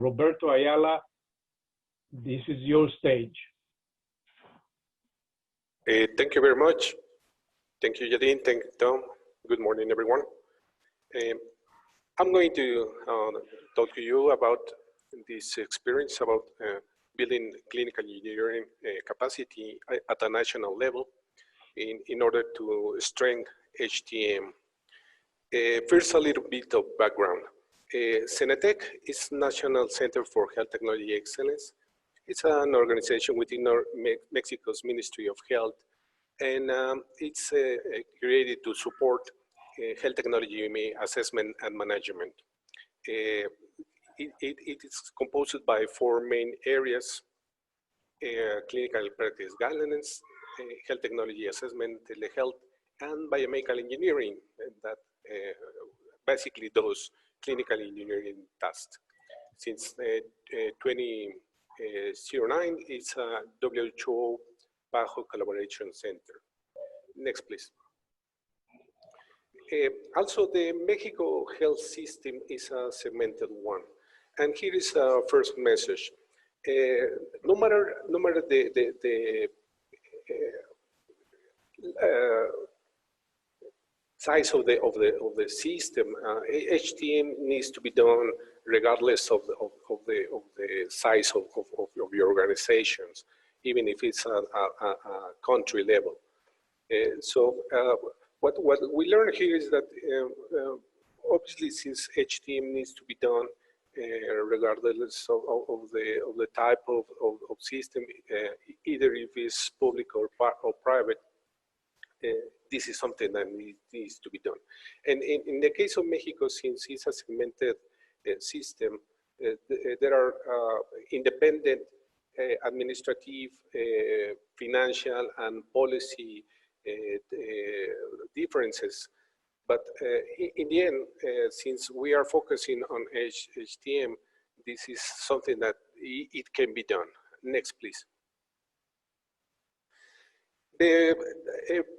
Roberto Ayala, this is your stage. Thank you very much. Thank you, Yadin. Thank you, Tom. Good morning, everyone. I'm going to talk to you about this experience about building clinical engineering capacity at a national level in order to strengthen HTM. First, a little bit of background. CENETEC is National Center for Health Technology Excellence. It's an organization within Mexico's Ministry of Health, and it's created to support health technology assessment and management. It is composed by 4 main areas: clinical practice guidelines, health technology assessment, telehealth, and biomedical engineering. That basically those clinical engineering tasks. Since 2009, it's a WHO PAHO Collaboration Center. Next, please. Also, the Mexico health system is a segmented one. And here is our first message. No matter the size of the system, HTM needs to be done regardless of the size of your organizations, even if it's a country level. What we learn here is that obviously, since HTM needs to be done regardless of the type of system, either if it's public or private, this is something that needs to be done. And in the case of Mexico, since it's a segmented system, there are independent administrative, financial, and policy differences. But in the end, since we are focusing on HTM, this is something that it can be done. Next, please. The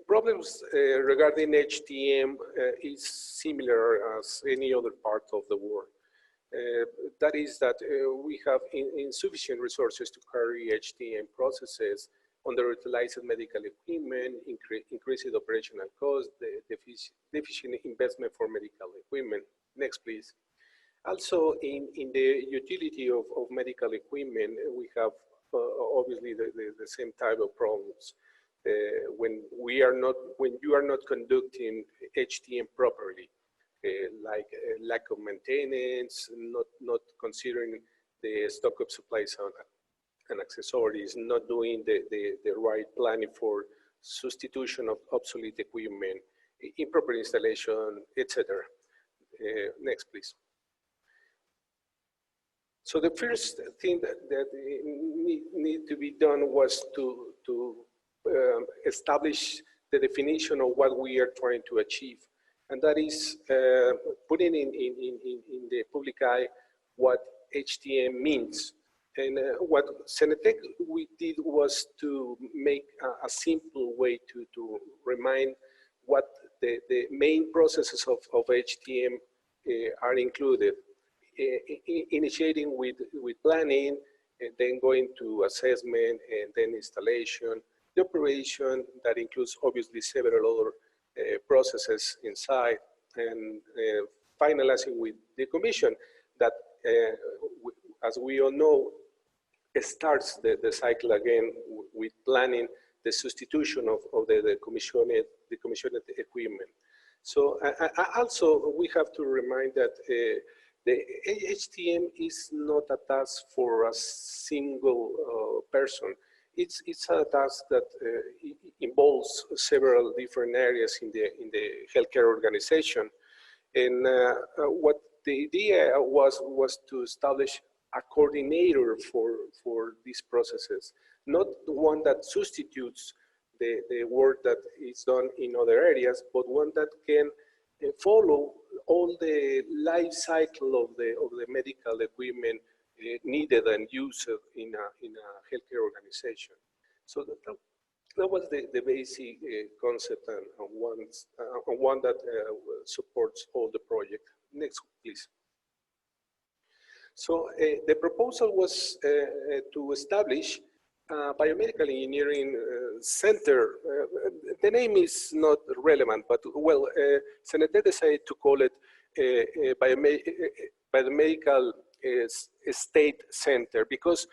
problems regarding HTM is similar as any other part of the world. That is that we have insufficient resources to carry HTM processes, underutilized medical equipment, increased operational costs, deficient investment for medical equipment. Next, please. Also, in the utility of medical equipment, we have obviously the same type of problems. When you are not conducting HTM properly, like lack of maintenance, not considering the stock of supplies and accessories, not doing the right planning for substitution of obsolete equipment, improper installation, etc. Next, please. So the first thing that need to be done was to establish the definition of what we are trying to achieve. And that is putting in the public eye what HTM means. And what CENETEC we did was to make a simple way to remind what the main processes of HTM are included. Initiating with planning, and then going to assessment, and then installation, the operation that includes obviously several other processes inside, and finalizing with the commission that, as we all know, starts the cycle again with planning the substitution of the commissioned equipment. So also we have to remind that the HTM is not a task for a single person. It's a task that involves several different areas in the healthcare organization. And what the idea was to establish a coordinator for these processes, not the one that substitutes the work that is done in other areas, but one that can follow all the life cycle of the medical equipment needed and used in a healthcare organization. So that was the basic concept and one that supports all the project. Next, please. So the proposal was to establish a biomedical engineering center. The name is not relevant, but well, Senate decided to call it biomedical state center because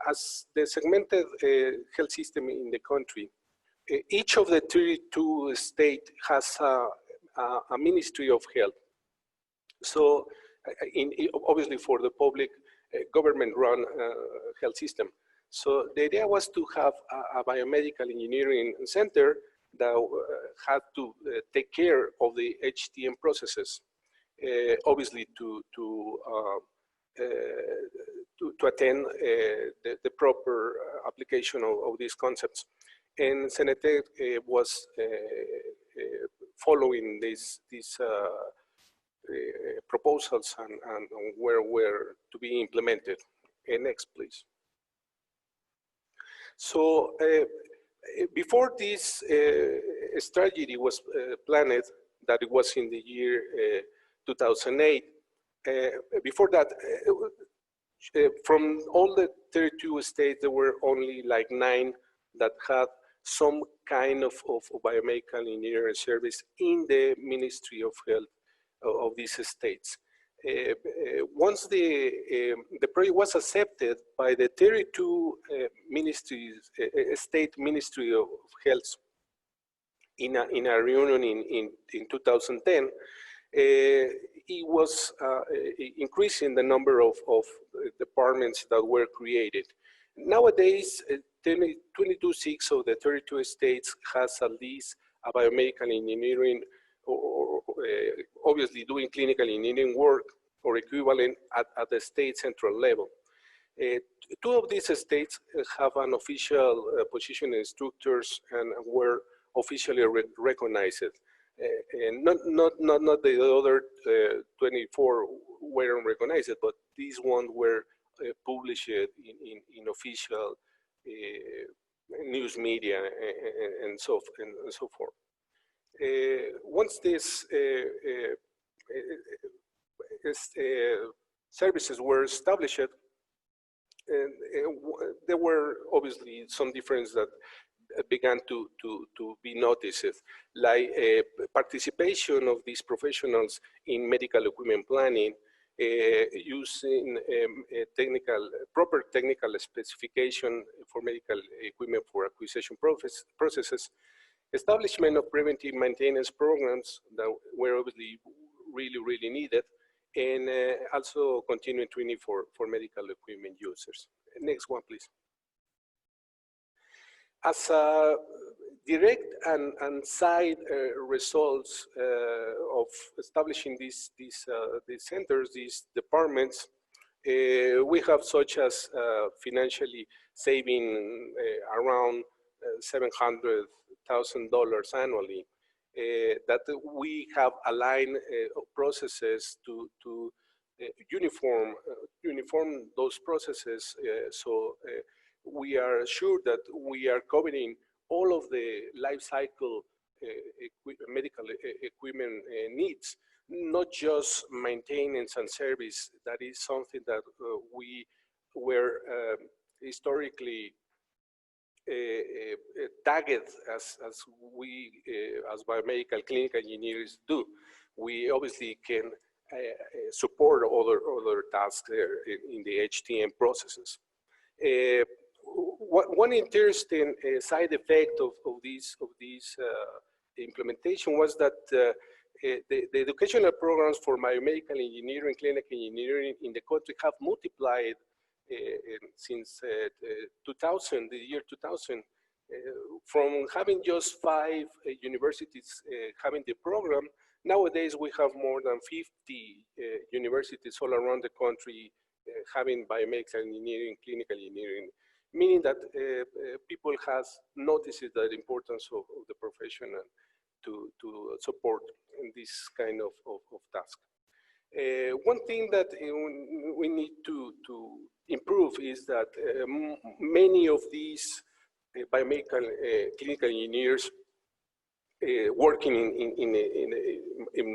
as the segmented health system in the country, each of the 32 states has a Ministry of Health. So obviously for the public government-run health system. So the idea was to have a biomedical engineering center that had to take care of the HTM processes, obviously to attend the proper application of these concepts. And Senate was following these proposals and were to be implemented. Next, please. So before this strategy was planned, that it was in the year 2008, before that, from all the 32 states, there were only like 9 that had some kind of biomedical engineering service in the Ministry of Health of these states. Once the project was accepted by the 32 ministries, state Ministry of Health in a reunion in 2010, it was increasing the number of departments that were created. Nowadays, 22.6 of the 32 states has at least a biomedical engineering or obviously doing clinical engineering work or equivalent at the state central level. 2 of these states have an official position in structures and were officially recognized. And not the other 24 weren't recognized, but these ones were published in official news media and so forth. Once these services were established, there were obviously some differences that began to be noticed, like participation of these professionals in medical equipment planning, using proper technical specification for medical equipment for acquisition processes, establishment of preventive maintenance programs that were obviously really needed, and also continuing training for medical equipment users. Next one, please. As a direct and side results of establishing these centers, these departments, we have such as financially saving around $700,000 annually, that we have aligned processes to uniform those processes, so we are sure that we are covering all of the life cycle medical equipment needs, not just maintenance and service. That is something that we were historically tagged as biomedical clinical engineers do. We obviously can support other tasks in the HTM processes. One interesting side effect of this implementation was that the educational programs for biomedical engineering, clinical engineering in the country have multiplied since 2000, the year 2000, from having just 5 universities having the program. Nowadays, we have more than 50 universities all around the country having biomedical engineering, clinical engineering, meaning that people has noticed the importance of the profession to support in this kind of task. One thing that we need to improve is that many of these biomedical clinical engineers working in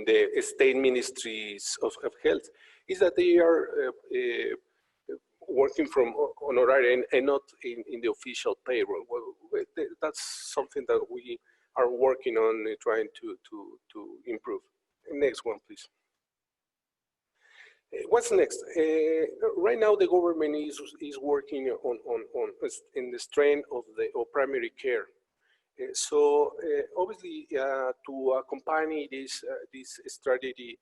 the state ministries of health is that they are working from honorarium and not in the official payroll. Well, that's something that we are working on trying to improve. Next one, please. What's next? Right now, the government is working on in the strength of the primary care. So obviously, to accompany this strategy,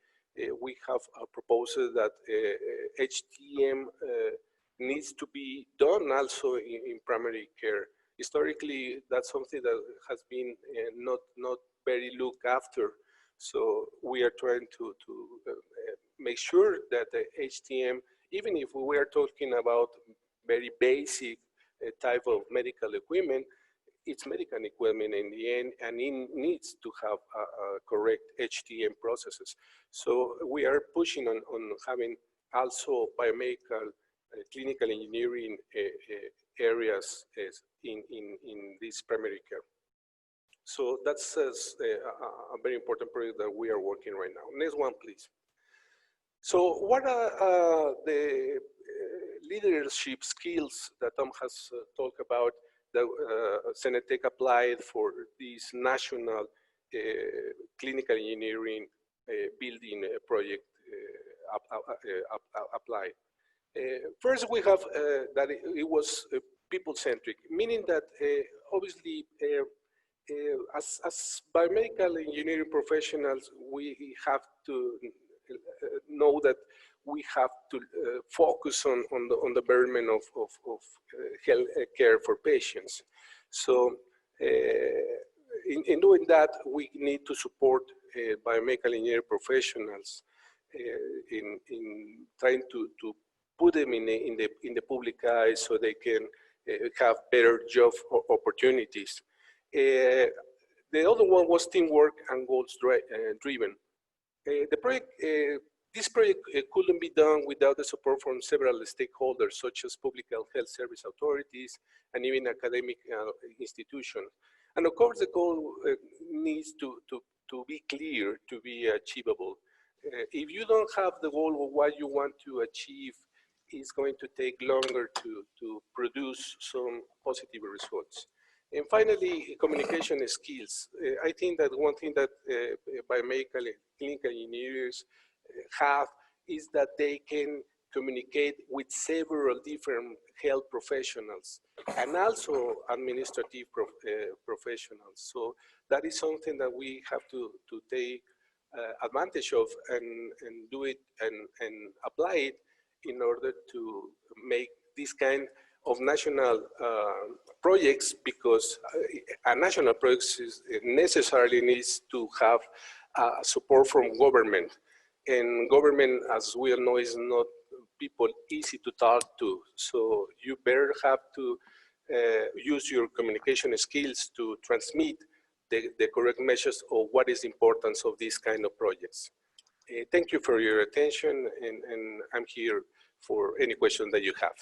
we have a proposal that HTM needs to be done also in primary care. Historically, that's something that has been not very looked after. So we are trying to make sure that the HTM, even if we are talking about very basic type of medical equipment, it's medical equipment in the end, and it needs to have correct HTM processes. So we are pushing on having also biomedical clinical engineering areas in this primary care. So that's a very important project that we are working right now. Next one, please. So what are the leadership skills that Tom has talked about that Senetec applied for this national clinical engineering building project applied? First, we have that it was people-centric, meaning that obviously as biomedical engineering professionals, we have to know that we have to focus on the betterment of health care for patients. So in doing that, we need to support biomedical engineering professionals in trying to put them in the public eye so they can have better job opportunities. The other one was teamwork and goals driven. The project, this project couldn't be done without the support from several stakeholders, such as public health service authorities and even academic institutions. And of course, the goal needs to be clear, to be achievable. If you don't have the goal of what you want to achieve, it's going to take longer to produce some positive results. And finally, communication skills. I think that one thing that biomedical clinical engineers have is that they can communicate with several different health professionals and also administrative professionals. So that is something that we have to take advantage of and do it and apply it in order to make this kind of national projects, because a national project necessarily needs to have support from government. And government, as we all know, is not people easy to talk to. So you better have to use your communication skills to transmit the correct message of what is the importance of these kind of projects. Thank you for your attention, and I'm here for any question that you have.